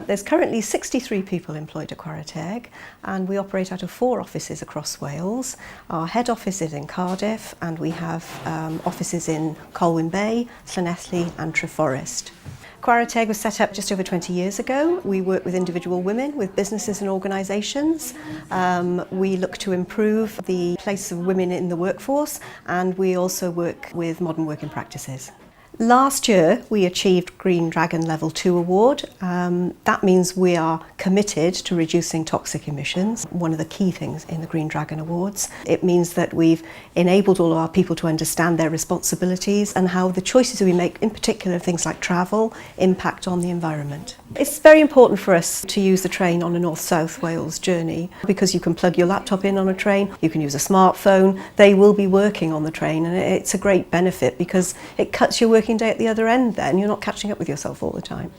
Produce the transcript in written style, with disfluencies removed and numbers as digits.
There's currently 63 people employed at Chwarae Teg, and we operate out of 4 offices across Wales. Our head office is in Cardiff, and we have offices in Colwyn Bay, Llanelli and Treforest. Chwarae Teg was set up just over 20 years ago. We work with individual women, with businesses and organisations. We look to improve the place of women in the workforce, and we also work with modern working practices. Last year we achieved Green Dragon Level 2 award. That means we are committed to reducing toxic emissions, one of the key things in the Green Dragon Awards. It means that we've enabled all our people to understand their responsibilities and how the choices we make, in particular things like travel, impact on the environment. It's very important for us to use the train on a North-South Wales journey because you can plug your laptop in on a train, you can use a smartphone, they will be working on the train, and it's a great benefit because it cuts your working day at the other end then. You're not catching up with yourself all the time.